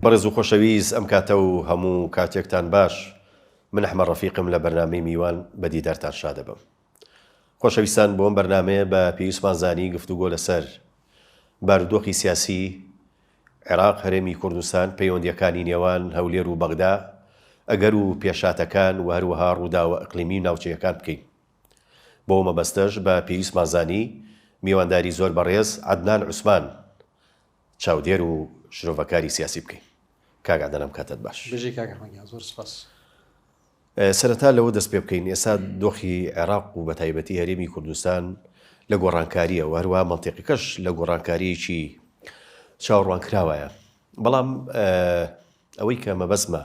بەڕێز و خۆشەویست ئەم کاتە و هەموو کاتێکتان باش. من ئەحمەد ڕەفیقم لە بەرنامەی میوان بە دیدارتان شاد دەبم. خۆشەویستان، بۆ ئەم بەرنامەیە بە پێویستمان زانی گفتوگۆ لەسەر بارودۆخی سیاسی عێراق، هەرێمی کوردستان، پەیوەندیەکانی نێوان هەولێر و بەغدا، ئەگەر و پێشاتەکان و هەروەها ڕووداوە ئەقلیمی و ناوچەیەکان بکەین. بۆ مەبەستەش بە پێویستمان زانی میوانداری زۆر بەڕێز عەدنان عوسمان، چاودێر و شرۆڤەکاری سیاسی بکەین. کاک عەدنان، کاتت باش. بژی کاک ئەحمەد، زۆر سپاس. سەرەتا لەوە دەست پێ بکەین. ئێستا دۆخی عێراق و بە تایبەتی هەرێمی کوردستان لە گۆڕانکاریە و هەروەها مەنتیقیەکەش لە گۆڕانکاریەکی چاوەڕوان کراوایە. بەڵام ئەوەی کە مەبەستمە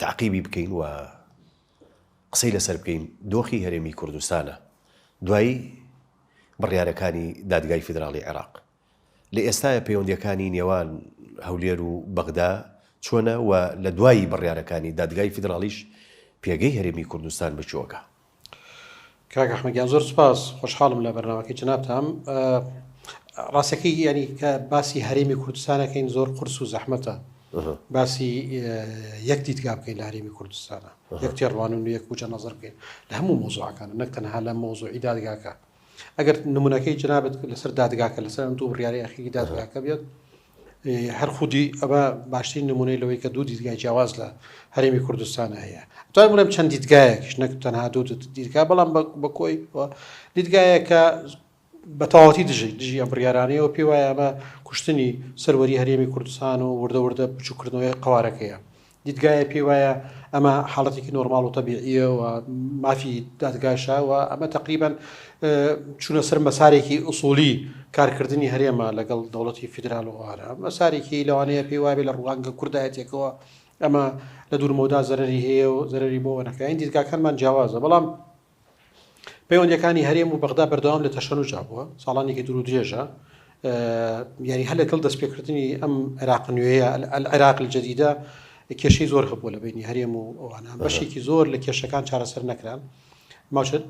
تعقیبی بکەین و قسەی لەسەر بکەین، دۆخی هەرێمی کوردستانە دوایی بڕیارەکانی دادگای فیدراڵی عێراق. لە ئێستایە پەیوەندیەکانی نێوان هەولێر و بەغدا چۆنە و لە دوایی بڕیارەکانی دادگای فیدراڵیش پێگەی هەرێمی کوردستان بچووەکە. کاک ئەحمەد، زۆر سپاس، خۆشحاڵم لە بەرنامەکەی جەنابتان. ڕاستەکەی ینی کە باسی هەرێمی کوردستانەکەین زۆر قورس و زەحمەتە باسی یەک دیدگا بکەین لە هەرێمی کوردستانە، یەک تێڕوانین و یەک وجهە نەظر بکەین لە هەموو مۆزوعەکانە، نەک تەنها لە مۆزوعی دادگاکە. ئەگەر نمونەکەی جەنابەت لەسەر دادگاکە، لەسەر ئەم دوو بڕیارەی ئەخیری دادگاکە بێت، هەر خودی ئەمە باشترین نمونەی لەوەی کە دوو دیدگای جیاواز لە هەرێمی کوردستانە هەیە. توانم بڵێم چەند دیدگایەکیش، نەک تەنها دوو دیدگا، بەڵام بە کۆی دیدگایەکە بە تەواوەتی دژی ئەم بڕیارانەیەوە پێی وایە ئەمە کوشتنی سەروەری هەرێمی کوردستان و وردە بچووکردنەوەی قوارەکەیە. دیدگایە پێی وایە ئەمە حاڵەتێکی نۆرماڵ و تەبیعیە و مافی دادگاشە و ئەمە تقریباً چوونە سەر مەسارێکی ئوسوڵی کارکردنی هەرێمە لەگەڵ دەوڵەتی فیدرال و وارە. مەسارێکی لەوانەیە پێی وایە لە ڕوانگە کوردایەتێکەوە ئەمە لە دوورمەوەدا زەرەری هەیە و زەرەری بۆ نەکە. این دیدگاکانمان جیاوازە، بەڵام پەیوەندیەکانی هەرێم و بەغدا بەردەوام لە تەشەنوجا بووە، ساڵانێکی دوور و درێژە. یعنی هەر لەگەڵ دەستپێکردنی ئەم عێراق نوێیە، العێراق الجەدیدە، کێشەی زۆر هەبووە لە بینی هەرێم و ئەوانە. بەشێکی زۆر لە کێشەکان چارەسەر نەکران،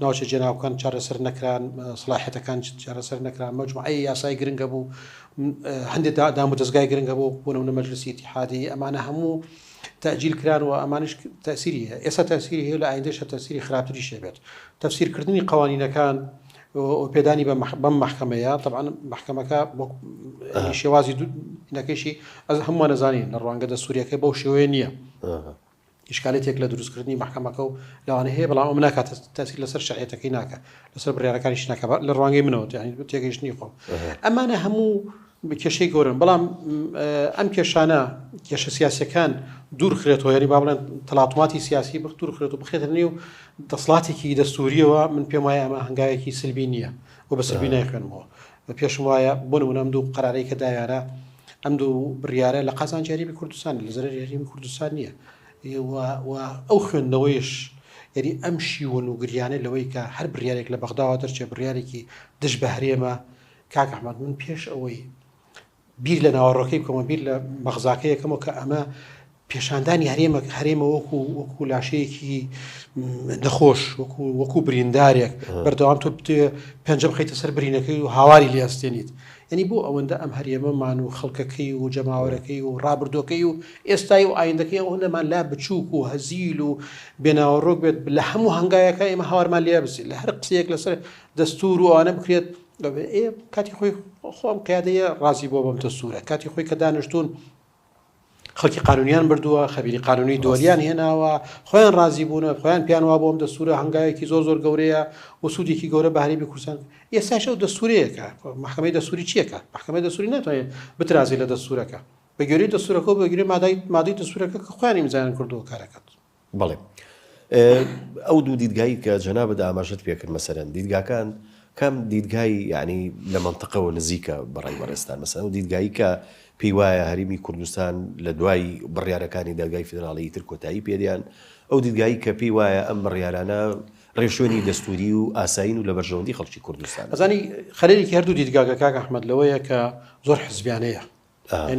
ناوچە جێناوەکان چارەسەر نەکران، سڵاحەتەکان چارەسەر نەکران، مەجموعەی یاسای گرنگە بوو، هەندێک دام و دەستگای گرنگە بوو بۆ نمونە مەجلیسی ئیتیحادی، ئەمانە هەموو تەجیل کران و ئەمانش تەسیری هەیە. ئێستا تەسیری هەیە، لە ئایندەشە تەسیری خراپتری شێبێت. تەفسیرکردنی قوانینەکان و پێدانی بەم محکەمەیە، طبعاً محکەمەکە شێوازی نەکەشی ئەز هەمووان نەزانین لە ڕوانگە دەستوریەکەی بەو شێوەیە نییە. ئیشکالێتێک لە دروستکردنی محکەمەکە و لەوانە هەیە، بەڵام ئەم ناکات تەسیر لەسەر شەرعیەتەکەی ناکە، لەسەر بڕیارەکانیش ناکە لە ڕوانگەی منەوە، یعنی تێگەیشتنی خۆم. ئەمانە هەموو کێشەی گەورن، بەڵام ئەم کێشانە کێشە سیاسیەکان دوورخرێتەوە، یعنی با بڵێن تەڵاتوماتی سیاسی دوورخرێت و بخێتە نێو دەسەڵاتێکی دەستوریەوە. من پێم وایە ئەمە هەنگاوێکی سلبی نییە و بە سلبی نایخوێنمەوە. پێشم وایە بۆ نمونە ئەم دوو قەرارەی کە دایانە، ئەم دوو بڕیارە لە قازانجی هەرێمی کوردستان، لە زەرەری هەرێمی کوردستان نییە. و ئەو خوێندنەوەیش، یعنی ئەم شیوەن و گریانە لەوەی کە هەر بڕیارێک لە بەغداوە دەرچێت بڕیارێکی دژ بە هەرێمە. کاک ئەحمەد، من پێش ئەوەی بیر لە ناوەڕۆکەی بکەمە، بیر لە مەغزاکە یەکەمەوە کە ئەمە پێشاندانی هەرێمە وەکو لاشەیەکی نەخۆش، وەکو بریندارێک بەردەوام تۆ پێنجە بخەیتە سەر برینەکەی و هاواری لێستێنیت. یعنی بۆ ئەوەندە ئەم هەرێمەمان و خەڵکەکەی و جەماوەرەکەی و ڕابردۆکەی و ئێستای و ئایندەکەی ئەوەندەمان لا بچووک و هەزیل و بێناوەڕۆک بێت لە هەموو هەنگایەکە ئێمە هاوارمان لێ بزیت، لە هەر قسەیەک لەسەر دەستور و ئەوانە بکرێت. کاتی خۆی خۆم قیادەیە ڕازی بۆ بەم دەستورە، کاتی خۆی کە دانیشتوون خەڵکی قانونیان بردووە، خەبیری قانونی دۆلیان هێناوە، خۆیان ڕازی بوونە، خۆیان پیان وا بۆم دەستورە هەنگاوێکی زۆر گەورەیە و سوودێکی گەورە بە هەرێمی کوردستان. ئێستاش ئەو دەستورەیەکە، محکەمەی دەستوری چیەکە؟ محکەمەی دەستوری ناتوانێت بترازی لە دەستورەکە، بە گوێرەی دەستورەکە و بە گوێرەی مادەی دەستورەکە کە خۆیان ئیمزایان کردووە کارەکەت. بەڵێ، ئەو دوو دیدگایی کە جەنابەت ئاماژەت پێکرد، مەسەرەن دیدگاکان کەم دیدگای یعنی لە منتقەوە نزیکە بەڕای بەڕێستان، مەسەن و دیدگایی کە پێی وایە هەرێمی کوردستان لە دوای بڕیارەکانی دادگای فیدراڵی تر کۆتایی پێدیان، ئەو دیدگایی کە پێی وایە ئەم بڕیارانە ڕێشوێنی دەستوری و ئاساین و لە بەرژەوەندی خەڵکی کوردستان. ئەزانی خەلەلێکی هەردوو دیدگاکە کاک ئەحمەد لەوەیە کە زۆر حزبیانەیە،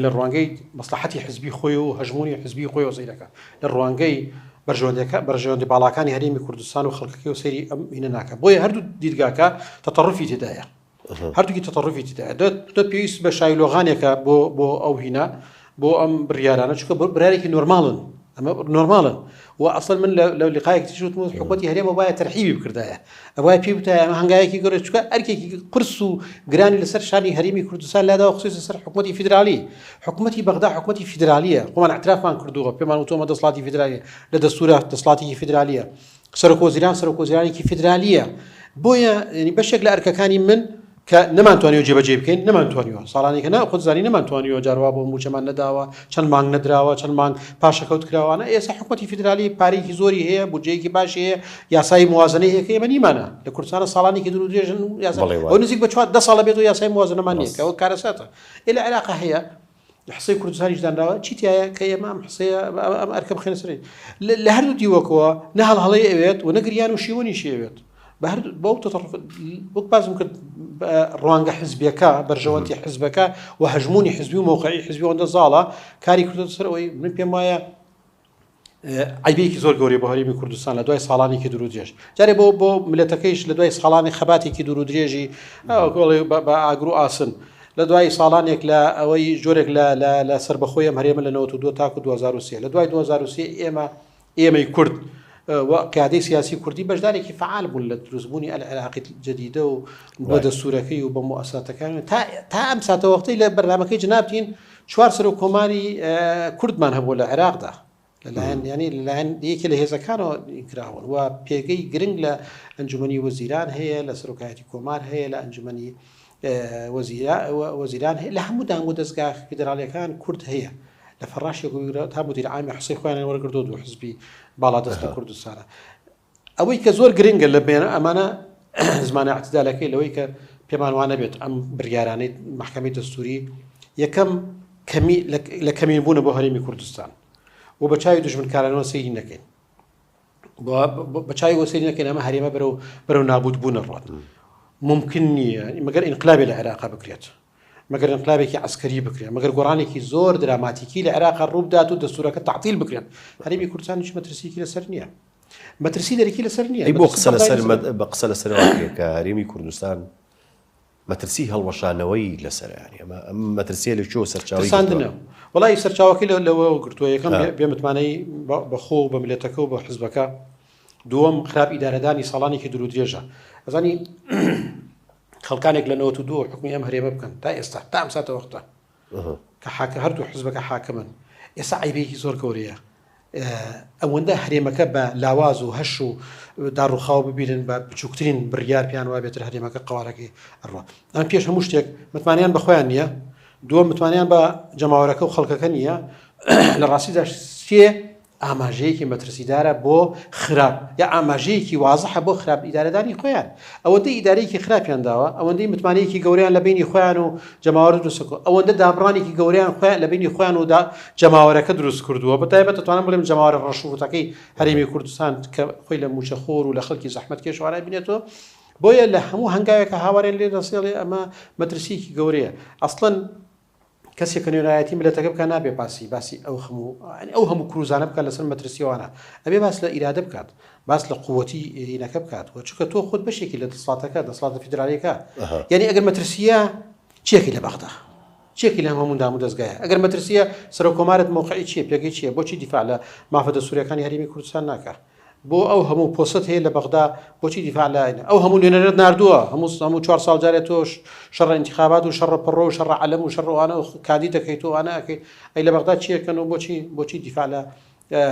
لە ڕوانگەی مەسلحەتی حزبی خۆی و هەژمونی حزبی خۆی و زەیرەکە، لە ڕوانگەی بەرژەوەندی باڵاکانی هەرێمی کوردستان و خەڵکەکەی و سەیری ئەم هینە ناکە. بۆیە هەردوو دیدگاکە تەتەڕفی تێدایە، هەردووکی تەتەڕفی تدا دە پێویست بە شایلۆغانێکە بۆ ئەو هینا بۆ ئەم بڕیارانە چکە برارێکی نۆرماڵن ئەمە نۆرماڵن و ئەسڵ من لە لقایەکی شوتم حکومەتی هەرێمە وایە تەرحیبی بکردایە ئەوای پێ وتایە ئەمە هەنگایەکی گەورە چکە ئەرکێکی قرس و گرانی لەسەر شانی هەرێمی کوردستان لاداوە خصوص لەسەر حکومەتی فیدرالی حکومەتی بەغدا حکومەتی فیدرالیە خۆمان اعترافمان کردووە پێمان وتۆمە دەسڵاتی فیدرالیە لە دەستورە دەسڵاتێکی فیدرالیە سەرۆکۆزیرانی فیدرالیە بۆیە ینی بەشێک لە ئەرکەکانی من کە نەمانتوانیەوە جێبەجێ بکەین نەمانتوانیوە ساڵانێکە نا خودزانی نەمانتوانیەوە جاروا بۆ موچەمان نەداوە چەند مانگ نەدراوە چەند مانگ پاشەکەوت کراوانە ئێستا حکومەتی فیدرالی پارێکی زۆری هەیە بودجەیەکی باشی هەیە یاسای موازنەی هەیە کە ئێمە نیمانە لە کوردستانە ساڵانێکی دوور و درێژن ئەو نزیک بە 4 ساڵە بێت و یاسای موازنەمان نییە کە ئەوە کارەساتە لە عێراق هەیە حسەی کوردستانیش دانراوە چیتایە کە ئێمە ئەم حسەیە ئەم ئەرکە بخێنە سەر لە هەردوو دیوەکەوە نە هەڵهەڵەی ئەوێت و نەگریان و شیوەنیشی ئەوێت بەو تەطرف وەک بازم کرد ڕوانگە حزبەکە بەرژەوەندی حزبەکە و هەژمونی حزبی و موقعی حزبی ئەوەندە زاڵە کاری کردوتە سەر ئەوەی من پێم وایە عیبێکی زۆر گەورەی بۆ هەرێمی کوردستان لە دوای ساڵانێکی دوور و درێژ جارێ بۆ ملەتەکەیش لە دوای ساڵانی خەباتێکی دوور و درێژی گۆڵی بە ئاگر و ئاسن لە دوای ساڵانێک لە ئەوەی جۆرێک لە سربەخۆی ئەم هەرێمە لە 92 تاکو 2023 لە دوای 2023 ئێمەی کورد وقیادەی سیاسی کوردی بەشدارێکی فعال بوون لە دروستبوونی العێراقی جدیدە و بۆ دەستورەکەی و بە مؤسساتەکان تا ئەم ساتە وەختەی لە بەرنامەکەی جنابتین 4 سەرۆکۆماری کوردمان هەبوو لە عێراقدا لەلایەن ینی لەلایەن یەکێ لە هێزەکانەوە ئینکراون و پێگەی گرنگ لە ئەنجومەنی وەزیران هەیە لە سەرۆکایەتی کۆمار هەیە لە ئەنجومەنی وەزیران هەیە لە هەموو دانگ و دەستگا فیدرالیەکان کورد هەیە لە فەڕاشێک تا مدیر عامی حسەی خۆیان وەرگردو دو حزبی باڵادەست لە کوردستانە ئەوەی کە زۆر گرنگە لە بێنە ئەمانە زمانە اعتدالەکەی لەوەی کە پێمان وانە بێت ئەم بڕیارانەی محکەمەی دەستوری یەکەم لە کەمینبوونە بۆ هەرێمی کوردستان و بە چاوی دژمنکارانەوە سەیری نەکەین بە چاوی وەسەیری نەکەین ئەمە هەرێمە بەرەو نابوت بوونە ڕات ممکن نییە مەگەر ئینقلابی لە عێراق بکرێت مەگەر انقلابێکی عسکەری بکرێت مەگەر گۆڕانێکی زۆر دراماتیکی لە عێراق ڕوودات و دەستورەکە تعتیل بکرێن هەرێمی کوردستان هیچ مەترسیەکی لەسەر نییە مەترسی دەرەکی لەسەر نییە بۆ بە قسە لەسەر کە هەرێمی کوردستان مەترسی هەڵوەشانەوەی لەسەرانی ئەم مەترسیە لە چۆ سەرچاوی ساندنەوە وڵی سەرچاوەکەی لەوە گرتووە یەکەم بێمتمانەی بەخۆ و بە ملێتەکە و بە حزبەکە دووەم خراپ ئیدارەدانی ساڵانێکی دوور و درێژە ئەزانی خەڵکانێک لە 92 حکومی ئەم هەرێمە بکەن تا ئێستا تا ئەم ساتە وەختە کە هەردوو حزبەکە حاکمن ئێستا عیبێکی زۆر گەورەیە ئەوەندە هەرێمەکە بە لاواز و هەش و داڕوخاو ببینن بە بچووکترین بڕیار پیان وای بێتر هەرێمەکە قوارەکەی ئەڕوا ئەم پێش هەموو شتێک متمانیان بەخۆیان نییە دووەم متمانیان بە جەماوەرەکە و خەڵکەکە نییە لە ڕاستیدا سێ ئاماژەیەکی مەترسیدارە بۆ خراپ یا ئاماژەیەکی وازەحە بۆ خراپ ئیدارەدانی خۆیان ئەوەندەی ئیدارەیەکی خراپیان داوە ئەوەندەی متمانەیەکی گەوریان لە بینی خۆیان و جەماوەر دروستکە ئەوەندە دابڕانێکی گەوریان خۆیان لە بینی خۆیان و جەماوەرەکە دروست کردووە بەتایبەت دەتوانم بڵێم جەماوەرە ڕەشوتەکەی هەرێمی کوردستان کە خۆی لە موچەخۆر و لە خەڵکی زەحمەت کێشوارای بینێتەوە بۆیە لە هەموو هەنگاوێکە هاوارێن لێ دەسێڵێ ئەمە مەترسیەکی گەورەیە ئەسڵەن کەسێک کە نوێنایەتی ملەتەکە بکە نابێ باسی ئەو هەموو کروزانە بکات لەسەر مەترسیەوانە ئەبێ باس لە ئیرادە بکات باس لە قووەتی هینەکە بکات و چونکە تۆ خۆت بەشێکی لە دەسڵاتەکە دەسڵاتە فیدرالیەکە یعنی ئەگەر مەترسیە چیەکی لە بەغدا چیەکی لە هەموو دام و دەستگایە ئەگەر مەترسیە سەرۆکۆمارت موقعی چییە پێگەی چییە بۆچی دیفاع لە مافە دەستوریەکانی هەرێمی کوردستان ناکات بۆ ئەو هەموو پۆست هەیە لە بەغدا بۆچی دیفاع لاینە ئەو هەموو نوێنەرت نردووە هەموو 4 ساڵ جارێت تۆ شەڕ انتخابات و شەڕ پڕۆ و شەڕ عەلەم و شەڕوانە و کادی دەکەیت و ئەنە ئەەکەی ئەی لە بەغدا چیەکەن و بۆچی دیفاع لە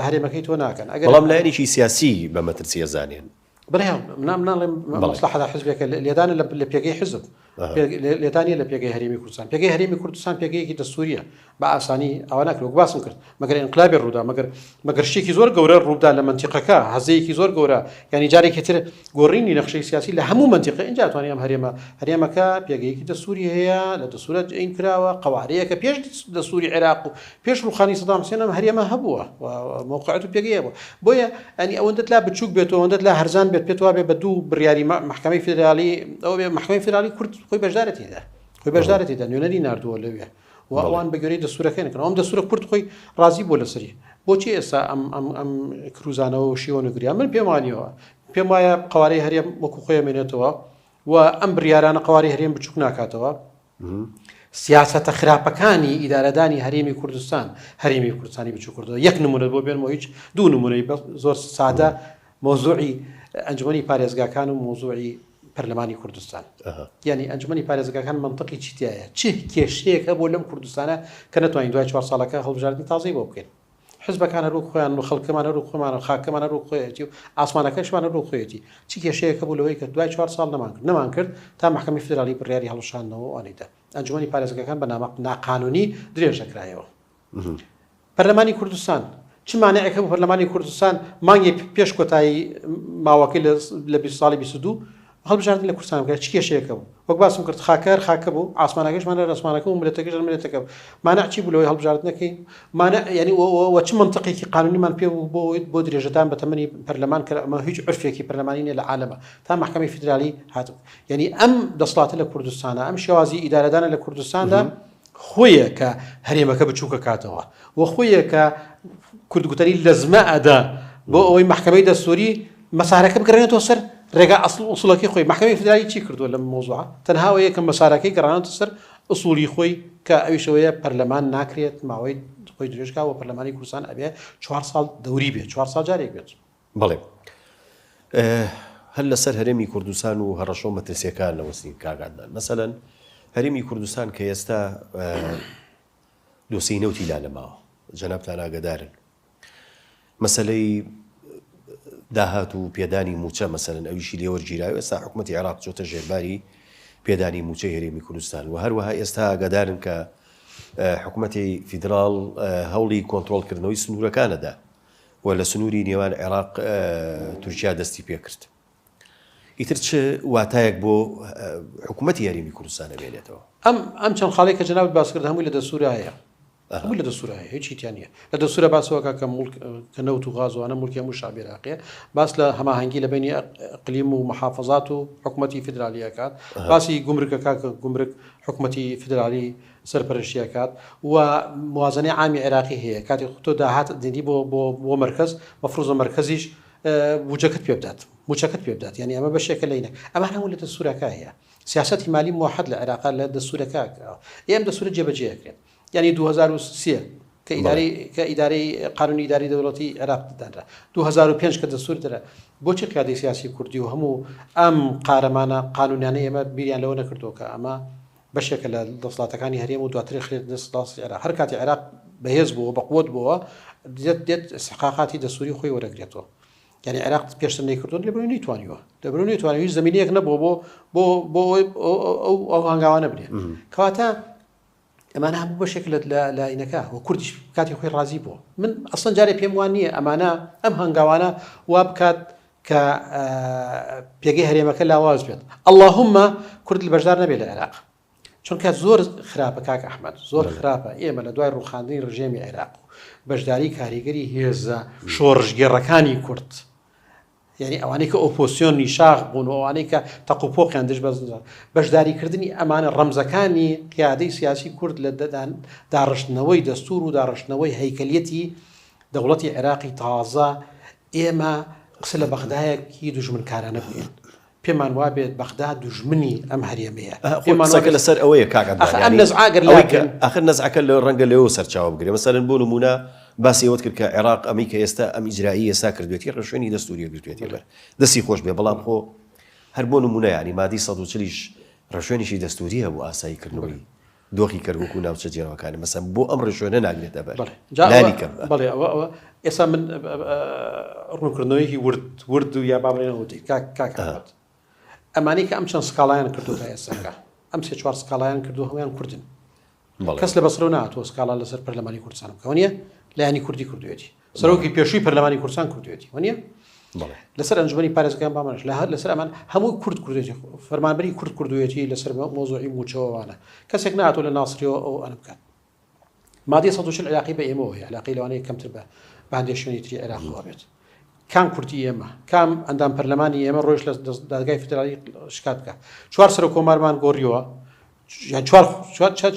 هەرێمەکەی تۆ ناکەن بەڵام لایەنێکی سیاسی بە مەترسیە زانێن بەڵێ مناڵێم مەسلحەدا حزبێکە لێدانە لە پێگەی حزب لێدانیە لە پێگەی هەرێمی کوردستان پێگەی هەرێمی کوردستان پێگەیەکی دەستوریە بە ئاسانی ئەوە ناکرێت باسم کرد مەگەر ئینقلابی ڕوودا مەگەر شتێکی زۆر گەورە ڕوودا لە منتیقەکە هەزەیەکی زۆر گەورە یعنی جارێکی تر گۆڕینی نەخشەی سیاسی لە هەموو منتیقە اینجا توانانی ئەم هەرێمەکە پێگەیەکی دەستوری هەیە لە دەستورە ئین کراوە قوارەیەکە پێش دەستوری عێراق و پێش ڕوخانی سەدام حوسێن ئەم هەرێمە هەبووە موقعەت و پێگەیە بووە بۆیە ئەنی ئەوەندەت لا بچووک بێت ئەوەندەت لا هەرزان بێت پێتوا بێ بە دوو بڕیاری محکەمەی فیدرالی ئەو بێ محکەمەی فیدرالی کورد خۆی بەشدارەتیدا نوێنەری نردووە لەوێ و ئەوان بەگوێرەی دەستورەکەی نەکەن ئەم دەستورە کورد خۆی ڕازی بۆ لەسەری بۆچی ئێستا ئەم کروزانەوە و شیوە نەگریان من پێم وایە قوارەی هەرێم وەکو خۆی مێنێتەوە و ئەم بریارانە قواری هەرێم بچووک ناکاتەوە سیاسەتە خراپەکانی ئیدارەدانی هەرێمی کوردستان هەرێمی کوردستانی بچوو کردەوە یەک نمونە بۆ بێنمەوە هیچ دوو نمونەی زۆر سادە مۆزوعی ئەنجومەنی پارێزگاکان و مۆزوعی پەرلەمانی کوردستان یعنی ئەنجومەنی پارێزگاکان منطقی چیتایە چه کێشەیەکە بۆ لەم کوردستانە کە نەتوانین دوای 4 ساڵەکە هەڵبژاردننی تازەی بۆ بکەین حزبەکان هەروو خۆیان و خەڵکەمان هەروو خۆمان و خاکەمان هەروو خۆیەتی و ئاسمانەکەشمان هەروو خۆیەتی چی کێشەیەکە بوو لەوەی کە دوای 4 ساڵ نەمان کرد تا محکەمی فدرالی بڕیاری هەڵشاندنەوە ئەوانەیدا ئەنجومەنی پارێزگاکان بە ناقانونی درێژەکرایەوە پەرلەمانی کوردستان چ مانعێکە بوو پەرلەمانی کوردستان مانگی پێش کۆتایی ماوەکەی لە 20 ساڵی 22 هەڵبژاردننی لە کوردستان بکات چ کێشەیەکە بوو وەک باسم کرد خاکە بوو ئاسمانەکەشمان لە ئاسمانەکە و ملەتەکەش ملەتەکە مانع چی بوو لەوەی هەڵبژاردنەکەی مانع یعنی وە چ منطقێکی قانونیمان پێ بوو بۆ درێژەدان بە تەمەنی پەرلەمان کە ئەمە هیچ عرفێکی پەرلەمانی نیە لە عالەمە تا محکەمەی فدرالی هاتوو یعنی ئەم دەسڵاتە لە کوردستانە ئەم شێوازی ئیدارەدانە لە کوردستاندا خۆیە کە هەرێمەکە بچووکە کاتەوە و خۆیە کە کوردگوتەری لەزمە ئەدا بۆ ئەوەی محکەمەی دەستوری مەسارەکە بگەڕێنێتەوە سەر ڕێگا ئوسوڵەکەی خۆی محکەمەی فدرالی چی کردووە لەم مۆزوعە تەنها ئەوەیە کە مەسارەکەی گەڕانەوە سەر ئوسوڵی خۆی کە ئەویشەوەیە پەرلەمان ناکرێت ماوەی خۆی درێژکاوە پەرلەمانی کوردستان ئەبێ 4 ساڵ دەوری بێت 4 ساڵ جارێک بێت بەڵێ هەر لەسەر هەرێمی کوردستان و هەڕەشە و مەترسیەکان لەوەستین کاگادان مەسەلەن هەرێمی کوردستان کە ئێستا دۆسەی نەوتی لا لەماوە جەنابتان ئاگادارن مەسەلەی داهات و پێدانی موچە مەسەلەن ئەویشی لێوەرگیراوە ئێستا حکوومەتی عێراق چۆتە ژێرباری پێدانی موچەی هەرێمی کوردستان و هەروەها ئێستا ئاگادارن کە حکوومەتی فیدراڵ هەوڵی کۆنتڕۆڵکردنەوەی سنوورەکانەدا و لە سنووری نێوان عێراق تورکیا دەستی پێکرد ئیتر چ واتایەک بۆ حکوومەتی هەرێمی کوردستانە بێنێتەوە ئەم چەند خاڵێک کە جەنابەت باس کرد هەمووی لە دەستوورە هەیە هەمووی لە دەستوورە هەیە هیچ شتیان نییە لە دەستوورە باسەوەکە کە نەوت و غازوانە مولکی هەموو شعبی عێراقیە باس لە هەماهەنگی لە بینی ئەقلیم و محافەزات و حکوومەتی فدرالیەکات باسی گومرگەکە کە گومرگ حکوومەتی فدرالی سەرپەرشتیەکات و موازنەی عامی عێراقی هەیە کاتی تۆ داهات دێنی بۆ مرکز مەفروضە مرکزیش بودجەکەت پێ بدات موچەکەت پێ بدات یعنی ئەمە بەشێکە لەینە ئەمە هەموو لە دەستوورەکە هەیە سیاسەتی مالی موحد لە عێراق لە دەستوورەکە ئێم دەستوورە جێبەجێەکرێت یعنی 2003 کە ئیدارەی قانونی ئیداری دەوڵەتی عێراق دانرا 2005 کە دەستور دەرا بۆچی قیادەی سیاسی کوردی و هەموو ئەم قارەمانە قانونیانەی ئێمە بیریان لەوە نەکردەوە کە ئەمە بەشێکە لە دەسەڵاتەکانی هەرێم و دواتری خلێت دەسەڵاتی عێراق هەر کاتی عێراق بەهێز بووە بەقوت بووە دێت استحقاقاتی دەستوری خۆی وەرەگرێتەوە یعنی عێراق پێشتر نەیکردوون لەبەرەوەی نەیتوانیوە لەبەرەوەی نەیتوانیوە هیچ زمینەیەک نەبووە بۆ ئەو هەنگاوانە بنێ کەواتە ئەمانە هەموو بەشێک لە ئینەکە و کوردیش کاتی خۆی ڕازی بووە من ئەسڵەن جارێ پێم وان نییە ئەمانە ئەم هەنگاوانە وا بکات کە پێگەی هەرێمەکە لاواز بێت اللهمە کورد لە بەشدار نەبێت لە عێراق چونکە زۆر خراپە کاک ئەحمەد زۆر خراپە ئێمە لە دوای ڕوخاندنی ڕژێمی عێراق و بەشداری کاریگەری هێزە شۆڕژگێڕەکانی کورد یعنی ئەوانەی کە ئۆپۆسیۆنی شاخ بوون و ئەوانەی کە تەقوپۆقیان دژ بەشداریکردنی ئەمانە ڕەمزەکانی قیادەی سیاسی کورد لە داڕشتنەوەی دەستور و داڕشتنەوەی هەیکەلیەتی دەوڵەتی عێراقی تازە ئێمە قسە لە بەغدایەکی دوژمنکارانە بووین پێمان وابێت بەغدا دوژمنی ئەم هەرێمەیە قسەکە لەسەر ئەوەیە کاکە ئاخر نەزعەکە لە ڕەنگە لەوە سەرچاوە بگرێ مەسەلەن بۆ نمونە باسی ئەوت کرد کە عێراق ئەمی کە ئێستا ئەم ئیجرایی ئێستا کردوێتی ڕێشوێنی دەستوریە گرتوێتی بەر دەستی خۆش بێ بەڵام خۆ هەر بۆ نمونە یعنی مادی 140 ڕێشوێنیشی دەستوریە بۆ ئاساییکردنەوەی دۆخی کەرگووک و ناوچە جێڕەوەکانی مەسەن بۆ ئەم ڕێشوێنە ناگرێتە بەر بەڵێ ئەوە ئێستا من ڕوونکردنەوەیکی ورد و یا بابڕێنەوەتی کاکات ئەمانی کە ئەم چەند سکاڵایان کردو تا ئێستاکە ئەم سێ چوار سکاڵایان کردو هەمویان کوردن کەس لە بەسەرەوە ناتوە سکاڵا لەسەر پەرلەمانی کوردستان بکە وانە لایانی کوردی کردوێتی سەرۆکی پێشووی پەرلەمانی کوردستان کردوێتی وانە لەسەر ئەنجومەنی پارێزگایان بامانش لەسەر ئەمان هەموو کورد کردوێتی فەرمانبەری کورد کردوێتی لەسەر مۆزوعی موچەوەوانە کەسێک ناتوە لە ناسریەوە ئەو ئەنە بکات مادی 140 عێراقی بە ئێمەوە هەیە عێراقی لەوانەیە کەمتر بە باندێ شوێنی تری عێراقەوە بێت کام کوردی ئێمە کام ئەندام پەرلەمانی ئێمە ڕۆژ لە دادگای فدرالی شکات بکە چوار سەر و کۆمارمان گۆڕیوە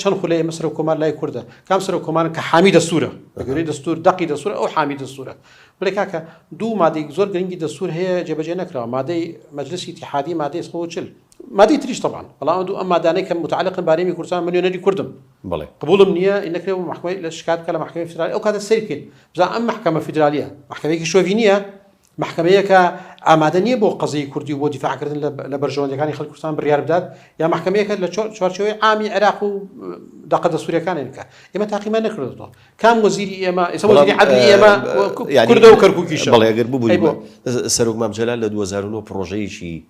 چەند خولەی ئێمە سەر و کۆمار لای کووردە کام سەر و کۆمارن کە حامی دەستورە بەگوێرەی دەستور دەقی دەستورە ئەو حامی دەستورە بڵێ کاکە دوو مادەی زۆر گرنگی دەستور هەیە جێبەجێ نەکراوە مادەی مەجلسی ئیتیحادی مادەی 40 مادي تريش طبعا والله عنده اما دانيك متعلق باريمي كردستان من ينادي كردم بەڵێ قبول منية انك لو محكمه الاشكال كلا محكمه فدراليه او كذا السيركين بزا ام محكمه فدراليه محكمه شوفينيه محكمه كعمادنيه بو قضيه كردي وبو دفاع كردن لبرجون كان يخلي كردستان بريار بداد يا محكمه لشوارشوي عامي عراق دقه سوريا كان انك اما تقييما نكردو كان وزير اما اسمه وزير عدل اما كرد وكركوكيش بەڵێ ئەگەر ببووی سەرۆک مام جەلال لە 2009 پرۆژەیەکی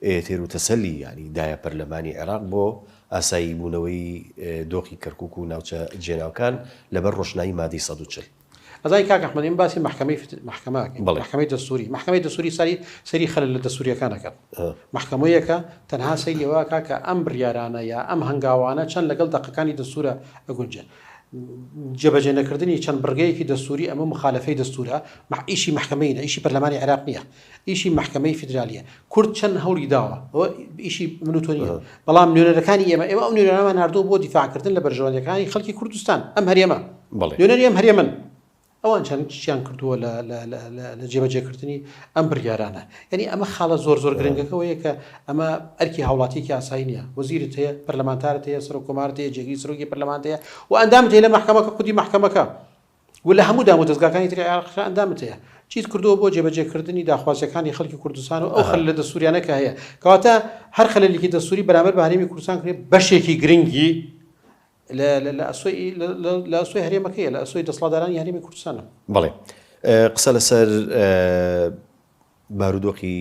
تێر و تەسەلی ینی دایە پەرلەمانی عێراق بۆ ئاسایی بوونەوەی دۆخی کەرکووک و ناوچە جێناوەکان لەبەر ڕۆشنایی مادی 140 هذا كاك احمد باسي محكمه دستوري محكمه دستوري سري خلل الدستوري كان كان محكمه تنها سيلي واكا كامر يارانا يا ام هنگاوانا چن لقل دقيقاني دستوره اقولجن جبجه نكردني چن برغيكي دستوري اما مخالفه دستوره مع شيء محكمين اي شيء برلماني عراقيه اي شيء محكمه فدراليه كرد چن هوري داوا هو شيء منوتونيه بلام نيونركاني اما نيونرما ناردو بو دفاع كردن لبرجوان كان خلقي كردستان ام هريما نيونريم هريمن ئەوان چیان کردووە لە جێبەجێکردنی ئەم بڕیارانە یعنی ئەمە خاڵە زۆر گرنگەکەەوەیە کە ئەمە ئەرکی هاوڵاتیکی ئاسایی نییە وەزیرت هەیە پەرلەمانتارت هەیە سەرۆک کۆمارت هەیە جێگیری سەرۆکی پەرلەمانت هەیە و ئەندامت هەیە لە محکەمەکە خودی محکەمەکە و لە هەموو دام و دەستگاکانی تری عێراق ئەندامت هەیە چیت کردووە بۆ جێبەجێکردنی داخوازیەکانی خەڵکی کوردستان و ئەو خەلە لە دەستوریانەکە هەیە کەواتە هەر خەلەلێکی دەستوری بەرامبەر بە هەرێمی کوردستان کرێ بەشێکی گرنگی لە ئەسوی هەرێمەکەیە لە ئەسوی دەسڵاتدارانی هەرێمی کوردستانە بەڵێ قسە لەسەر بارودۆخی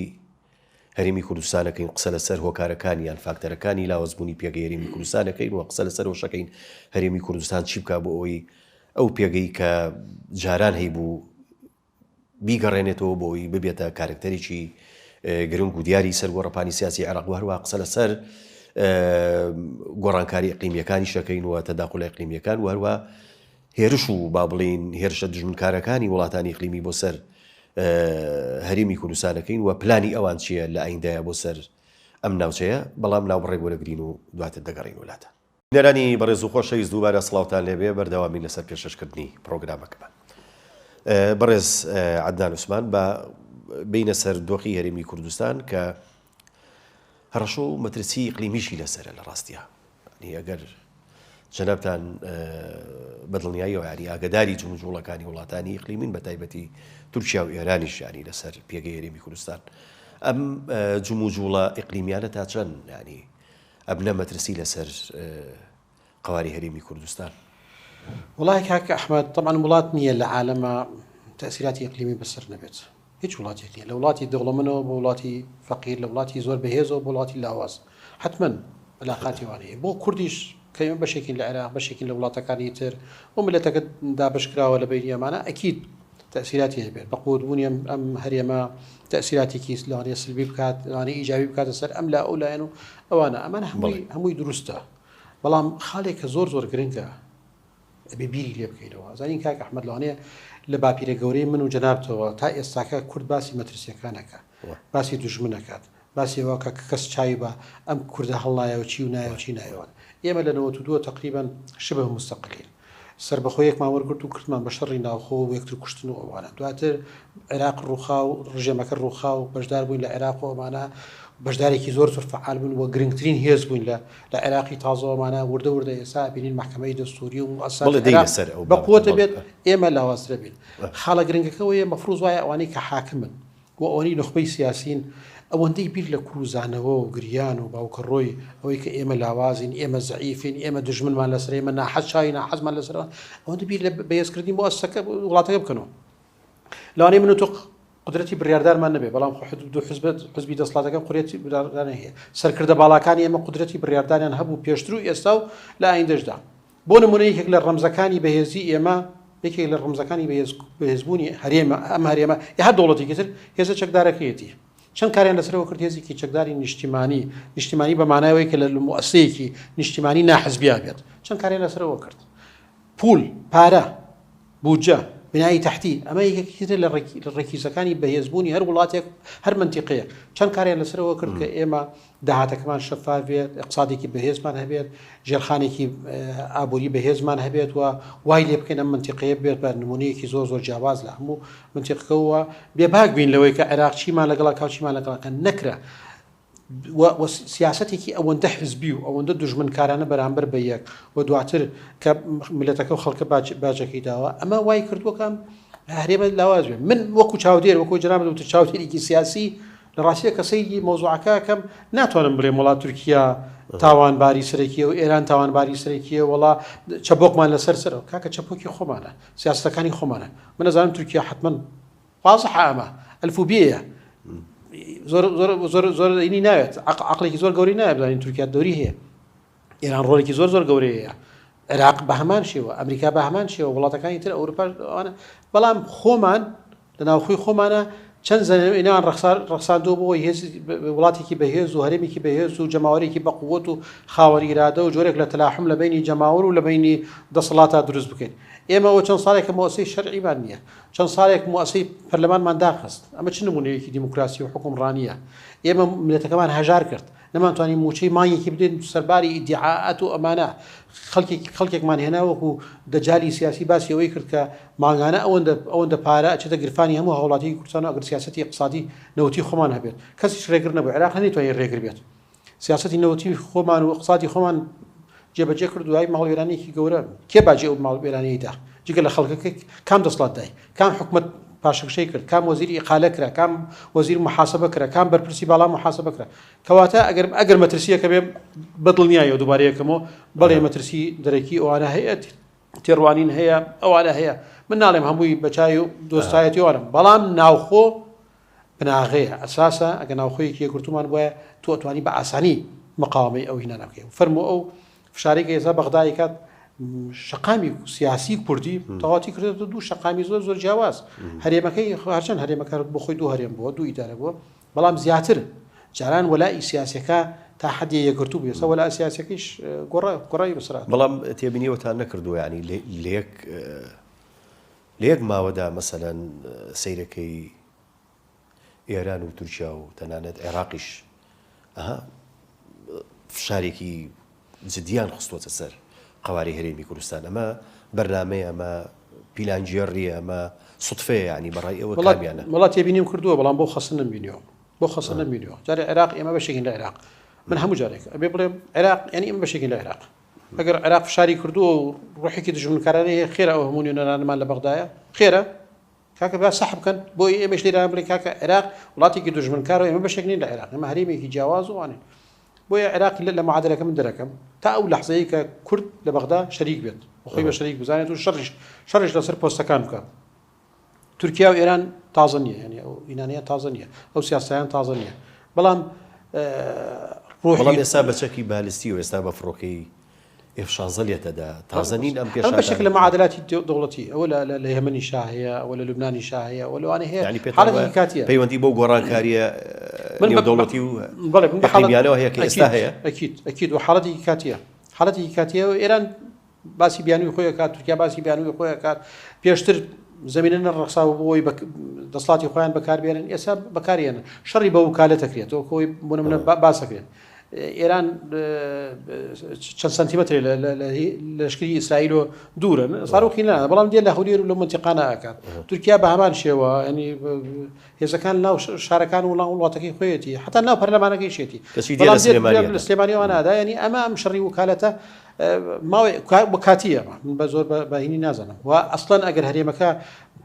هەرێمی کوردستانەکەین قسە لەسەر هۆکارەکانی یان فاکتەرەکانی لاوەزبوونی پێگەی هەرێمی کوردستانەکەین و قسە لەسەر هۆشەکەین هەرێمی کوردستان چی بکە بۆ ئەوەی ئەو پێگەی کە جاران هەیبوو بیگەڕێنێتەوە بۆ ئەوەی ببێتە کارکتەرێکی گرنگ و دیاری سەرگۆڕەپانی سیاسی عێراق و هەروە قسە لەسەر گۆڕانکاری ئیقلیمیەکانی شەکەین و تەداخل ئیقلیمیەکان و هەروە هێرش و با بڵێن هێرشە دژمنکارەکانی وڵاتانی ئیقلیمی بۆ سەر هەرێمی کوردستانەکەین و پلانی ئەوان چییە لە ئایندایە بۆ سەر ئەم ناوچەیە بەڵام ناوبڕێک وەرەگرین و دواتر دەگەڕین وڵاتە نێرانی بەڕێز و خۆشەویست دووبارە سڵاوتان لێبێ بەردەوامی لەسەر پێشەشکردنی پرۆگرامەکەمان بەڕێز عەدنان عوسمان بە بینە سەر دۆخی هەرێمی کوردستان کە هەڕەشە و مەترسی ئیقلیمیشی لەسەرە لە ڕاستیە ئەگەر جەنابتان بەدڵنیاییەوە یاری ئاگداری جوڵەکانی وڵاتانی ئیقلیمین بە تایبەتی تورکیا و ئێرانیش یانی لەسەر پێگەی هەرێمی کوردستان ئەم جوڵە ئیقلیمیانە تا چەند ینی ئەبنە مەترسی لەسەر قواری هەرێمی کوردستان وڵای کاکە ئەحمەد طبعا وڵات نییە لە عالەمە تەسیراتی ئیقلیمی بەسەر نەبێت هیچ وڵاتێک نیە لە وڵاتی دەوڵەمەنەوە بۆ وڵاتی فەقیر لە وڵاتی زۆر بەهێزەوە بۆ وڵاتی لاواز حتمما علاقاتی وانەیە بۆ کوردیش کەمە بەشێکین لە عێراق بەشێکین لە وڵاتەکانی تر و ملەتەکە دابشکراوە لە بینی ئەمانە ئەکید تەسیراتی هەبێت بەقوتبوونی ئەم هەرێمە تەسیراتێکی لەوانەیە سلبی بکات لەوانەیە ئیجابی بکاتە سەر ئەم لا ئەو لایەن و ئەوانە ئەمانە هەمووی دروستە بەڵام خاڵێکە زۆر گرنگە ئەبێ بیری لێ بکەیتەوە زانین کاک ئەحمەد لەوانەیە لە باپیرە گەورەی من و جەنابتەوە تا ئێستاکە کورد باسی مەترسیەکانەکە باسی دوژمنەکات باسی ئەوە کە کەس چاوی بە ئەم کوردە هەڵنایەوە چی و نایە و چی نایەوە ئێمە لە 92 تقریبا شبه مستەقلین سربەخۆیەکمان وەرگرت و کردمان بە شەڕی ناوخۆ و یەکتر کوشتن و ئەوانە دواتر عێراق ڕووخا و ڕژێمەکە ڕووخا و بەشدار بووین لە عێراق و ئەمانە بەشدارێکی زۆر فعال بوون و گرنگترین هێز بووین لە عێراقی تازەوەمانە وردە ئێستا بینین محکەمەی دەستوری و بەقوتە بێت ئێمە لاوازترە بین خاڵە گرنگەکەەوەیە مەفروض وایە ئەوانەی کە حاکمن و ئەوەی نخبەی سیاسین ئەوەندەی بیر لە کوروزانەوە و گریان و باوکە ڕۆی ئەوەی کە ئێمە لاوازین ئێمە زعیفین ئێمە دژمنمان لەسەر ئێمە ناحەچای ناحەزمان لەسەرەوە ئەوەندە بیر لە بەهێزکردنی مؤسسەکە وڵاتەکە بکەنەوە لەوانەیە من و تۆ قدرەتی بڕیاردارمان نەبێ بەڵام دوو حزبی دەسڵاتەکە قدرەتی بڕیاردانە هەیە سەرکردە باڵاکانی ئێمە قدرەتی بڕیارداریان هەبوو پێشتر و ئێستا و لە ئایندەشدا بۆ نمونە یەکێک لە ڕەمزەکانی بەهێزی ئێمە یەکێک لە ڕەمزەکانی بەهێزبوونی هەرێمە ئەم هەرێمە یا دەوڵەتێکی تر هێزە چەکدارەکەیەتی چەند کاریان لەسەرەوە کرد هێزێکی چەکداری نیشتیمانی بە مانایەوەی کە لە مؤسسەیەکی نیشتیمانی ناحزبیا بێت چەند کاریان لەسەرەوە کرد پول پارە بودجە بنایی تحتی ئەمە یەکێکی تر لە ڕێکیزەکانی بەهێزبوونی هەر وڵاتێک هەر منتیقەیەک چەند کاریان لەسەرەوە کرد کە ئێمە داهاتەکەمان شەفاف بێت اقتصادێکی بەهێزمان هەبێت ژێرخانێکی ئابووری بەهێزمان هەبێت و وای لێ بکەین ئەم منتیقەیە بێت بە نمونەیەکی زۆر جیاواز لە هەموو منتیقەکەەوە بێباک بین لەوەی کە عێراق چیمان لەگەڵا کاوچیمان لەگەڵاکە نەکرا وسیاسەتێکی ئەوەندە حزبی و ئەوەندە دوژمنکارانە بەرامبەر بە یەک و دواتر کە ملەتەکە و خەڵکە باجەکەی داوە ئەمە وای کردووەکەم هەرێمە لاواز بێ من وەکو چاودێر وەکو جناب وتە چاودێرێکی سیاسی لە ڕاستیە کەسەی مۆزوعەکەم ناتوانم بڵێم وڵات تورکیا تاوانباری سەرەکیە و ئێران تاوانباری سەرەکیە وڵا چەپۆکمان لەسەر سەرەوە کاکە چەپۆکی خۆمانە سیاستەکانی خۆمانە من نەزانم تورکیا حتمما واضح ئەمە ئەلفوبێیە زۆر ئینی ناوێت عقلێکی زۆر گەوری نایە بزانین تورکیا دەوری هەیە ئێران ڕۆڵێکی زۆر گەورەیە عێراق بە هەمان شێوە ئەمریکا بە هەمان شێوە وڵاتەکانی تر ئەوروپا بەڵام خۆمان لە ناوخۆی خۆمانە چەند زەنێوان ڕەخساندۆ بۆی هێز وڵاتێکی بەهێز و هەرێمێکی بەهێز و جەماوەرێکی بەقووت و خاوەری ئیرادە و جۆرێک لە تەلاحم لە بینی جەماوەر و لە بینی دەسەڵاتە دروست بکەین ئێمەەوە چەند ساڵێکە مؤسسەی شەرعیمان نییە چەند ساڵێک مؤسسەی پەرلەمانمان داخست ئەمە چ نمونەیەکی دیموکراسی و حکومڕانیە ئێمە ملەتەکەمان هەژار کرد نەمانتوانین موچەی مانگێکی بدەین سەرباری ئیدعاءات و ئەمانە خەڵکێکمان هێنا وەکو دەجالی سیاسی باسی ئەوەی کرد کە ماگانە ئەوەندە پارە ئەچێتە گرفانی هەموو هەوڵاتی کوردستان ئەگەر سیاسەتی اقتصادی نەوتی خۆمان هەبێت کەسیش ڕێگر نەبوو عێراق نەیتوانێت ڕێگر بێت سیاسەتی نەوتی خۆمان و اقتصادی خۆمان جێبەجێ کرد دوای ماڵوێرانێکی گەورە کێ باجێ ئەو ماڵوێرانەیەدا جگە لە خەڵکەکە کام دەسڵات دای کام حکومت پاشەکشەی کرد کام وەزیری ئیقالە کرا کام وەزیر محاسبە کرا کام بەرپرسی باڵا محاسبە کرا کەواتە ئەگەر مەترسیەکە بێ بەدڵنیایە دووبارەیەکەمەوە بەڵێ مەترسی دەرەکی ئەوانە هەیە تێڕوانین هەیە ئەوانە هەیە من ناڵێم هەمووی بەچای و دۆستایەتیوانم بەڵام ناوخۆ بناغەیە ئەساسە ئەگە ناوخۆیەکی یەکگرتومان وایە تۆ ئەتوانی بە ئاسانی مقاومەی ئەو هینە ناکەی فەرموو ئەو فشارێکی ێستا بەغدای کات شقامی سیاسی کوردی تەواتی کردێتە دوو شقامی زۆر جیاواز هەرێمەکەی هەرچەند هەرێمەکە بۆ خۆی دوو هەرێم بووە دوو ئیدارە بووە بەڵام زیاتر جاران وەلای سیاسەکە تا حەدی یەکگرتوو بوو ێستا وەلای سیاسەکەیش گۆڕای بەسرات بەڵام تێبینیەوەتان نەکردووە ینی لە یەک ماوەدا مەسەلەن سەیرەکەی ئێران و تورکیا و تەنانەت عێراقیش فشارێکی جدیان خستوەتە سەر قواری هەرێمی کوردستان ئەمە بەرنامەیە ئەمە پیلانجیێڕیە ئەمە سوتفەیە ینی بەڕای ئەوە کامیانە وڵات تێبینیم کردووە بەڵام بۆ خەسن نەبینیەوە بۆ خەسن نەبینیەوە جارێ عێراق ئێمە بەشێکین لە عێراق من هەموو جارێک ئەبێ بڵێم عێراق ینی ئێمە بەشێکین لە عێراق ئەگەر عێراق فشاری کردووە و ڕوحێکی دژمنکارانە هەیە خێرە ئەو هەموو نێرانەمان لە بەغدایە خێرە کاکە با سەحب بکەن بۆی ئێمەش لێران بڵێ کاکە عێراق وڵاتێکی دژمنکارەوە ئێمە بەشێک نین لە عێراق ئێمە هەرێمێکی جیاواز وانێ بۆیە عێراقی لە معادلەکە من دەرەکەم تا ئەو لەحزەیە کە کورد لە بەغدا شەریک بێت خۆی بە شەریک بزانێت و شەڕش لەسەر پۆستەکان بکە تورکیا و ئێران تازە نییە ینی ئەو ئینانەیە تازە نییە ئەو سیاسەیان تازە نییە بەڵام ڕۆحڵام ئێستا بەچەکی بالستی و ئێستا بە فڕۆکەی F16 لێتەدا تازە نین ئەم پێش بەشێک لە معادلاتی دەوڵەتی ئەوە لە هێمنی شاهەیە ئەوە لە لوبنانی شاهەیە ئەوە لەوانە هەیە حاڵەتی کاتیە پەیوەندی بۆ گۆڕانکاریە دەوڵەتی و حاڵەتیانەوە هەیە کە ئێستا هەیە ئەکید و حاڵەتی کاتیە و ئێران باسی بیانوی خۆی کات تورکیا باسی بیانوی خۆی کات پێشتر زمینە ڕەخسا بۆی دەسڵاتی خۆیان بەکاربێنن ئێستا بەکارێنن شەڕی بە وکالەتەکرێت ئەو خۆی بۆ نمونە باسەکرێت ئێران چەند سنتیمەتر لەشکری ئیسرائیل و دوورن ساڕوخی نە بەڵام دێن لە هەولێر و لە منتیقانە ئاکات تورکیا بە هەمان شێوە ینی هێزەکان ناو شارەکان و وڵاتەکەی خۆیەتی حتا ناو پەرلەمانەکەی شێتی لە سلێمانیەوەنادا ینی ئەمە ئەم شەڕی وکالەتە ماوەی کاتیە من بە زۆر بەهینی نازانم و ئەسڵەن ئەگەر هەرێمەکە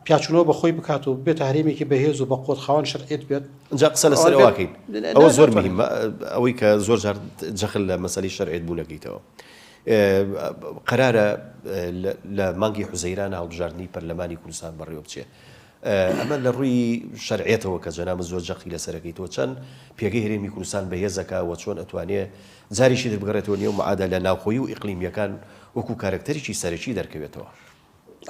پیاچونەوە بەخۆی بکات و بێتە هەرێمێکی بەهێز و بە قۆت خاوەن شەرعیت بێت جا قسە لەسەر ئەوواکەین ئەوە زۆر مهمە ئەوەی کە زۆر جار جەخل لە مەسەلەی شەرعیت بوونەکەیتەوە قەرارە لە مانگی حوزەیران هەڵبژاردننی پەرلەمانی کوردستان بەڕێوە بچێ ئەمە لە ڕووی شەرعیەتەوە کە جەنابە زۆر جەخی لەسەرەکەیتەوە چەند پێگەی هەرێمی کوردستان بەهێزەکە و چۆن ئەتوانێت جاریشی دەبگەڕێتەوە نێو معادە لە ناوخۆیی و ئیقلیمیەکان وەکو کارکتەرێکی سەرەکی دەرکەوێتەوە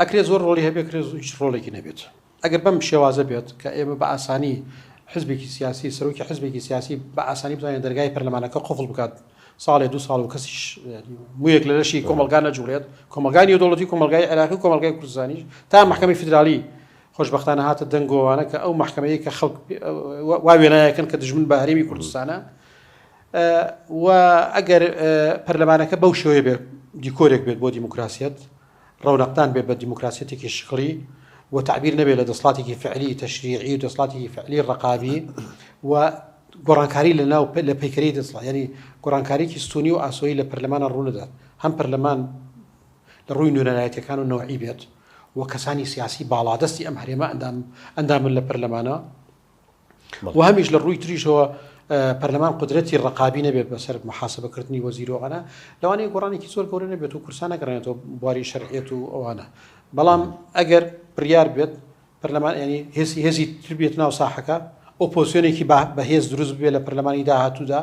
ئەکرێت زۆر ڕۆڵی هەبێت هیچ ڕۆڵێکی نەبێت ئەگەر بەم شێوازە بێت کە ئێمە بە ئاسانی حزبێکی سیاسی سەرۆکی حزبێکی سیاسی بە ئاسانی بزانێت دەرگای پەرلەمانەکە قوفڵ بکات ساڵێ دو ساڵ و کەسیش مویەک لە لەشی کۆمەلگا نەجوڵێت کۆمەلگای نێودەوڵەتی کۆمەلگای عێراقی و کۆمەلگای کوردستانیش تا محکەمەی فیدرالی خۆشبەختانە هاتە دەنگۆوانە کە ئەو محکەمەیە کە خەڵک وا وێنایەکەن کە دژمن بە هەرێمی کوردستانە و ئەگەر پەرلەمانەکە بەو شێوەیە بێت دیکۆرێک بێت بۆ دیموکراسیەت ڕەونەقدان بێت بە دیموکراسیەتێکی شقلی و تعبیر نەبێت لە دەسڵاتێکی فعلی تەشریعی و دەسڵاتێکی فعلی ڕقابی و گۆڕانکاری لە پەیکەری دەسڵات ینی گۆڕانکاریی ستونی و ئاسۆی لە پەرلەمانە ڕوونەدات هەم پەرلەمان لە ڕووی نوێنەرایەتەکان و نەوعی بێت و کەسانی سیاسی باڵادەستی ئەم هەرێمە ئەندامن لە پەرلەمانە و هەمیش لە ڕووی تریشەوە پەرلەمان قدرەتی ڕقابی نەبێت بەسەر محاسبەکردنی وەزیرۆغانە لەوانەیە گۆڕانێکی زۆر گەورە نەبێت و کورسان نەگەڕێنێتەوە بواری شەرعیەت و ئەوانە بەڵام ئەگەر بڕیار بێت پەرلەمان ینی هێزی تر بێت ناو ساحەکە ئۆپۆزیۆنێکی بەهێز دروست بێت لە پەرلەمانی داهاتوودا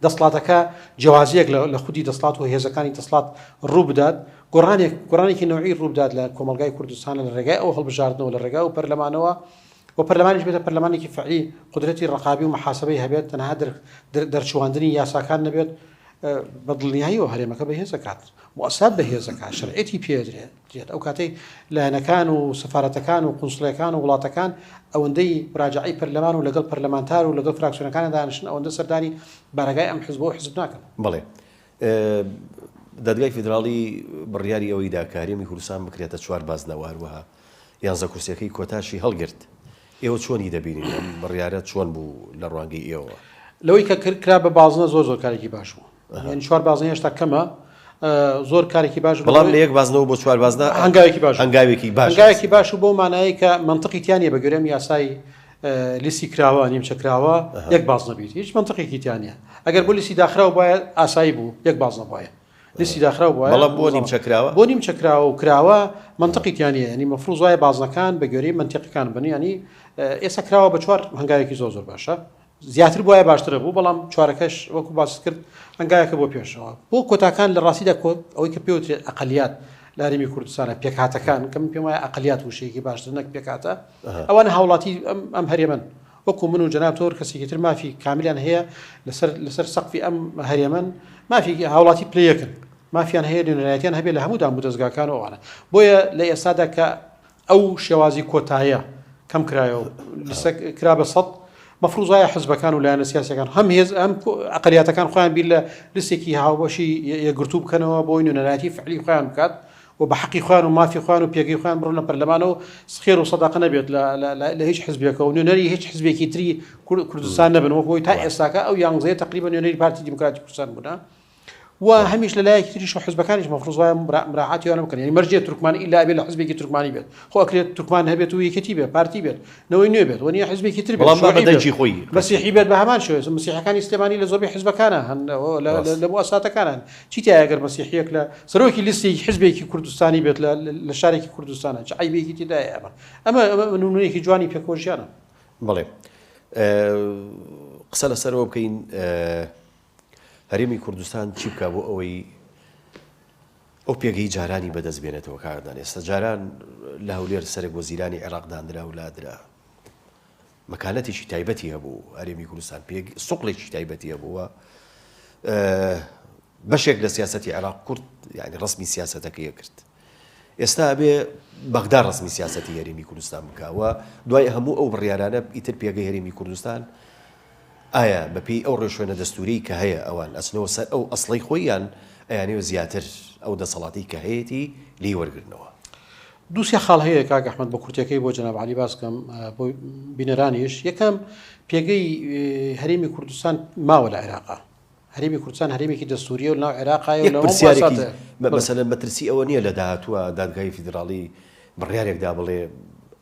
دەسڵاتەکە جیازیەک لە خودی دەسڵات و هێزەکانی دەسڵات ڕوو بدات گۆڕانێکی نەوعی ڕوو بدات لە کۆمەلگای کوردستانە لە ڕێگای ئەو هەڵبژاردنەوە لە ڕێگای و پەرلەمانەوە و پەرلەمانیش بێتە پەرلەمانێکی فعلی قدرەتی ڕقابی و محاسبەی هەبێت تەنها دەرچوواندنی یاساکان نەبێت بە دڵنیاییەوە هەرێمەکە بەهێز دەکات مؤسسات بەهێز دەکات شەرعەتی پێدرێت ئەو کاتەی لایەنەکان و سەفارەتەکان و قونسڵەکان و وڵاتەکان ئەوەندەی مراجعەی پەرلەمان و لەگەڵ پەرلەمانتار و لەگەڵ فراکسیۆنەکانە دانیشن ئەوەندە سەردانی بارگای ئەم حزب و حزب ناکەن بڵێ دادگای فیدراڵی بڕیاری ئەوەی دا کارێمی کوردستان بکرێتە 4 بازنەوە هەروەها 11 کورسیەکەی کۆتاشی هەڵگرت ئێوە چۆنی دەبینین بڕیارەت چۆن بوو لە ڕوانگەی ئێوە لەوەی کە کرا بە بازنە زۆر کارێکی باش بوو یعنی 4 بازنە هێشتا کەمە زۆر کارێکی باش بەڵام لە 1 بازنەوە بۆ 4 بازنە هەنگاوێکی باش و بۆ مانایی کە منطقی تیانە بە گوێرەم یاسای لیستی کراوە نیمچەکراوە 1 بازنە بیت هیچ منطقێکی تیانە ئەگەر بۆ لیستی داخراوە باید ئاسایی بوو 1 بازنە باید لیستی داخراوە باید بەڵام بۆ نیمچەکراوە و کراوە منطقی تیانە ینی مەفروض وایە بازنەکان بە گوێرەی منطقیەکان بن ینی ئێستا کراوە بە 4 هەنگاوێکی زۆر باشە زیاتر بۆیە باشترە بوو بەڵام 4ەکەش وەکو باس کرد هەنگایەکە بۆ پێشەوە بۆ کۆتاکان لە ڕاستیدا ئەوەی کە پێوترێت ئەقلیات لە هەرێمی کوردستانە پێکهاتەکان کەم پێم وایە ئەقلیات وشەیەکی باشتر نەک پێکهاتە ئەوانە هاوڵاتی ئەم هەرێمن وەکو من و جەناب تۆر کەسێکی تر مافی کامیلیان هەیە لەسەر سەقفی ئەم هەرێمن مافی هاوڵاتی پلەیەکن مافیان هەیە نوێنەرایەتیان هەبێت لە هەموو دامو دەستگاکان ئەوانە بۆیە لە ئێستادا کە ئەو شێوازی کۆتاییە کەم کرایەوە کرا بە 100 مەفروض وایە حزبەکان و لایەنە سیاسیەکان هەم هێز ئەم ئەقلیاتەکان خۆیان بیر لە لیستێکی هاوبەشی یەکگرتوو بکەنەوە بۆی نوێنەرایەتی فعلی خۆیان بکات و بە حەقی خۆیان و مافی خۆیان و پێگەی خۆیان بڕۆنە پەرلەمانەوە خێر و سەداقە نەبێت لە هیچ حزبێکە و نوێنەری هیچ حزبێکی تری کوردستان نەبن وەکەوەی تا ئێستاکە ئەو یانزەیە تقریبا نوێنەری پارتی دیموکراتی کوردستان بوونا و هەمیش لەلایەکی تریش و حزبەکانیش مەفروض وایە مراعاتیان بکەن یعنی مەرجێ تورکمانی ئیلا بێت لە حزبێکی تورکمانی بێت خۆ ئەکرێت تورکمان هەبێت و یەکێتی بێت پارتی بێت نەوەی نوێ بێت وەنیە حزبێکی تر بێت مەسیحی بێت بە هەمان شێوە مەسیحەکانی سلێمانی لە زۆربەی حزبەکانە هەن لە مؤسساتەکانن چیتە ئەگەر مەسیحیەک لە سەرۆکی لیستی حزبێکی کوردستانی بێت لە شارێکی کوردستانە چ عیبێکی تێدایە ئەمە نمونەیەکی جوانی پێکۆژیانە بەڵێ قسە لەسەرەوە بکەین هەرێمی کوردستان چی بکە بۆ ئەوەی ئەو پێگەی جارانی بەدەست بێنێتەوە کاردان ئێستا جاران لە هەولێر سەرێک وەزیرانی عێراقدانرا و لادرا مەکانەتێکی تایبەتی هەبوو هەرێمی کوردستان سوقلێکی تایبەتی هەبووە بەشێک لە سیاسەتی عێراق کورد یعنی ڕسمی سیاسەتەکەیە کرد ئێستا بێ بەغدا ڕسمی سیاسەتی هەرێمی کوردستان بکاوە دوای هەموو ئەو بڕیارانە ئیتر پێگەی هەرێمی کوردستان ئایا بەپێی ئەو ڕێشوێنە دەستوری کە هەیە ئەوان ئەچنەوە سەر ئەو ئەسڵی خۆیان ئەیانەوە زیاتر ئەو دەسەڵاتی کە هەیەی لی وەرگرنەوە دووسێ خاڵ هەیە کاک ئەحمەد بە کورتەکەی بۆ جەناب عەلی باس بکەم بۆ بینەرانیش یەکەم پێگەی هەرێمی کوردستان ماوە لە عێراقا هەرێمی کوردستان هەرێمێکی دەستوریە و ناو عێراقایە لە مەسەلەن مەترسی ئەوە نییە لە داهاتووە دادگای فیدراڵی بڕیارێکدا بڵێ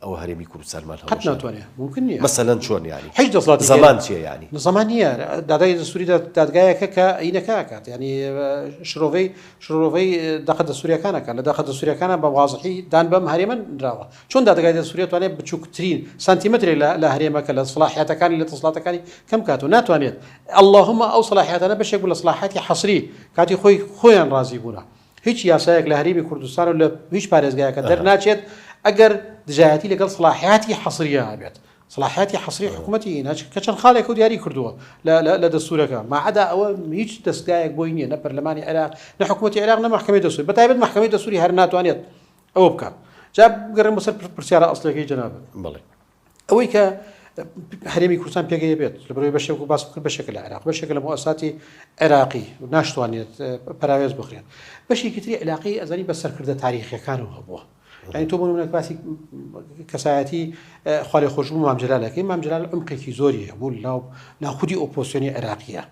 ئەو هەرێمی کوردستانمان قەت ناتوانێت ممکن نییە مەسەلەن چۆن ینی هیچ دەسەڵاتی زەمان چییە ینی زەمان نییە دادگای دەستوری دادگایەکە کە ئینەکە ئاکات ینی شرۆڤەی دەقە دەستوریەکانەکە لە دەقە دەستوریەکانە بە واضحی دان بەم هەرێمە دراوە چۆن دادگای دەستوری توانێت بچووکترین سانتیمەترێک لە هەرێمەکە لە سڵاحیاتەکانی لە دەسەڵاتەکانی کەم کات و ناتوانێت اللهم ئەو سڵاحیاتانە بەشێک بوو لە سڵاحیاتی حەسری کاتی خۆیان ڕازی بوونە هیچ یاسایەک لە هەرێمی کوردستان و لە هیچ پارێزگایەکە دەرناچێت ئەگەر دژایەتی لەگەڵ سڵاحیاتی حەسریە هەبێت سڵاحیاتی حەسری حکوومەتی کە چەند خاڵێک و دیاری کردووە لە دەستورەکە ماعەدا ئەوە هیچ دەستگایەک بۆی نییە نە پەرلەمانی عێراق نە حکوومەتی عێراق نە محکەمەی دەستوری بەتایبەت محکەمەی دەستوری هەر ناتوانێت ئەوە بکات جا بگەڕێم بەسەر پرسیارە ئەسڵەکەی جەناب بڵێ ئەوەی کە هەرێمی کوردستان پێگەیە بێت لە بەرەوەی بەشێک و باس بکرد بەشێک لە عێراق بەشێک لە مؤسساتی عێراقی ناشتوانێت پراوێز بخرێن بەشێکی تری عێراقی ئەزانی بە سەرکردە تاریخیەکانەوە هەبووە ینی تۆ بۆ نمونە باسی کەسایەتی خاڵی خۆش بوو مام جەلالەکەی مام جەلال عمقێکی زۆری هەیە بوو ناخودی ئۆپۆزیسیۆنی عێراقیە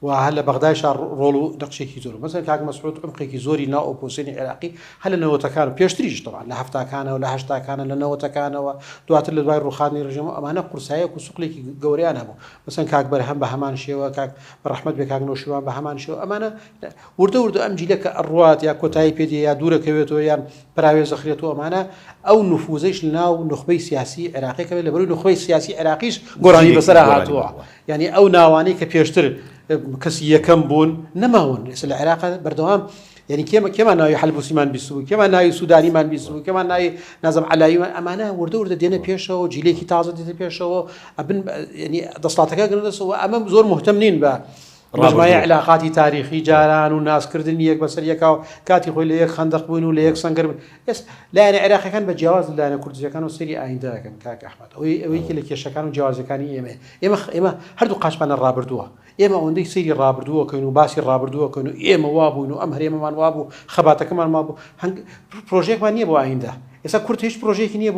و هەر لە بەغدایشا ڕۆڵ و نەقشێکی زۆر مەسەن کاک مەسعود عمقێکی زۆری ناو ئۆپۆزیسیۆنی عێراقی هەر لە نەوەتەکان و پێشتریش تەواان لە هەفتاکانەوە لە هەشتاکانە لە نەوەتەکانەوە دواتر لە دوای ڕوخانی ڕژێمە ئەمانە قورساییەک و سوقلێکی گەورەیان هەبوو مەسەن کاک بەرهەم بە هەمان شێوە کاک بەڕەحمەت بێ کاک نەوشیروان بە هەمان شێوە ئەمانە وردە ئەم جیلە کە ئەڕوات یا کۆتایی پێدێ یا دوورەکەوێتەوە یان پراوێ زەخرێتەوە ئەمانە ئەو نفوزەیش لەناو نخبەی سیاسی عێراقی کەوێت لەبەروی نخبەی سیاسی عێراقیش گۆڕانی بەسەر هاتووە یعنی ئەو ناوانەی کە پێشتر کەسی یەکەم بوون نەماون لە عێراق بەردەوام یعنی کێمان ناوی حەلبوسیمان بیستبوو کێمان ناوی سوودانیمان بیستبوو کێمان ناوی نازم علاییمان ئەمانە وردە دێنە پێشەوە جیلێکی تازە دێتە پێشەوە ئەبن ینی دەسڵاتەکە گەنەدەسەوە ئەمە زۆر مهتەم نین بە ڕژمای علاقاتی تاریخی جاران و ناسکردن یەک بەسەر یەکاو کاتی خۆی لە یەک خەندەق بوون و لە یەک سەنگەر بن لایەنە عێراقیەکان بە جیاواز لایەنە کوردستانەکان و سەری ئایندەکەن کاک ئەحمەد ئەوەی کە لە کێشەکان و جیاوازەکانی ئێمە هەردوو قاشمانە ڕابردووە ئێمە ئەوەندەی سەیری ڕابردووەکەین و باسی ڕابردووەکەین و ئێمە وابوون و ئەم هەرێمەمان وابوو خەباتەکەمان مابوو پرۆژێکمان نییە بۆ ئایندە ئێستا کورد هیچ پرۆژێکی نییە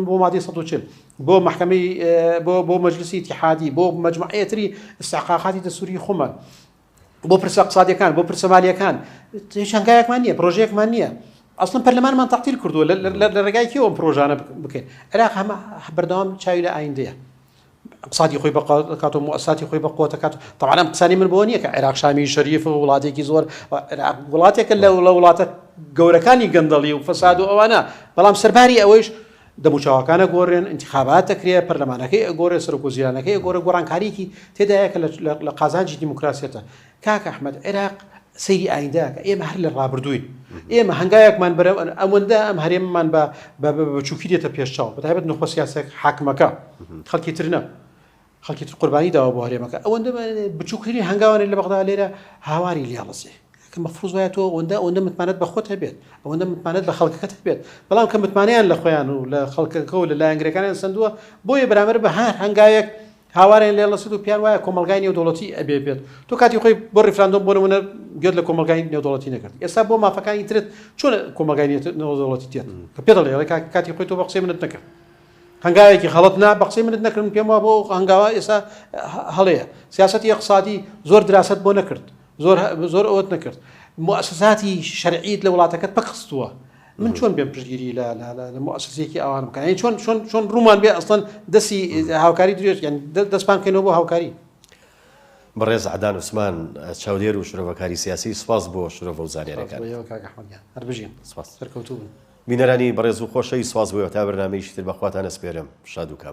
بۆ مادەی 140 بۆ محکمەی بۆ مەجلیسی ئیتیحادی بۆ مەجموعەیەتری استحقاقاتی دەستوری خۆمان بۆ پرسە اقتصادیەکان بۆ پرسە مالیەکان هیچ هەنگایەکمان نییە پرۆژەیەکمان نییە ئەسڵن پەرلەمانمان تەعتیل کردووە لە ڕێگای کێوە ئەم پرۆژانە بکەین عێراق هەمە بەردەوام چاوی لە ئایندەیە اقتصادی خۆی بەقات و مؤسساتی خۆی بەقوتەکات طبعا اقتصادی من بۆ نییە کە عێراق شامی شەریف و وڵاتێکی زۆر وڵاتێکە لە وڵاتە گەورەکانی گەندەڵی و فەساد و ئەوانە بەڵام سەرباری ئەوەیش دەموچاوەکانە گۆڕێن انتخابات دەکرێ پەرلەمانەکەی ئەگۆڕێ سەرۆکوزیرانەکەی گۆڕە گۆڕانکاریکی تێدایەکە لە قازانجی دیموکراسیەتە کاک ئەحمەد عێراق سەیری ئایندەکە ئێمە هەر لە ڕابردووین ئێمە هەنگایەکمان بەرە ئەوەندە ئەم هەرێممان بە چووکی دێتە پێشچاو بەتایبەت نخبە سیاسەک حاکمەکە خەڵکی تر نە خەڵکی تر قوربانی داوە بۆ هەرێمەکە ئەوەندە بچووکترین هەنگاوانێک لە بەغدا لێرە هاواری لێڵەسێ کە مەفروض وایە تۆ ئەوەندە متمانەت بە خۆت هەبێت ئەوەندە متمانەت بە خەڵکەکەت هەبێت بەڵام کە متمانیان لە خۆیان و لە خەڵکەکە و لە لایەنگرەکانیان سندووە بۆیە بەرامبەر بە هەر هەنگایەک هاوارێن لێڵەسێت و پیان وایە کۆمەلگای نێودەوڵەتی ئەبێ بێت تۆ کاتی خۆی بۆ ڕیفراندۆم بۆ نمونە گوێت لە کۆمەلگای نێودەوڵەتی نەکرد ئێستا بۆ مافەکانی ترت چۆن کۆمەلگای نێودەوڵەتی تێت کە پێ دەڵێ کاتی خۆی تۆ بە قسەی منت نەکرد هەنگاوێکی خەڵەت نا بە قسەی منت نەکردن پێم وایە بۆ هەنگاوە ئێستا هەڵەیە سیاسەتی اقتصادی زۆر دراست بۆ نەکرد زۆر ئەوت نەکرد مؤسساتی شەرعیت لە وڵاتەکەت پەخستووە من چۆن بێم پشتگیری لە مؤسسەیەکی ئەوان بکەن یعنی چۆن ڕوومان بێ ئەسڵەن دەستی هاوکاری درێت یعنی دەستپان بکەینەوە بۆ هاوکاری بەڕێز عەدنان عوسمان چاودێر و شرۆڤەکاری سیاسی سپاس بۆ شرۆڤە و زانیاریەکان هەر بژین سپاس سەرکەوتوو بن بینەرانی بەڕێز و خۆشەوی سواز بۆ تا بەرنامەیەکی تر بەخواتان ئەسپێرم شاد و کام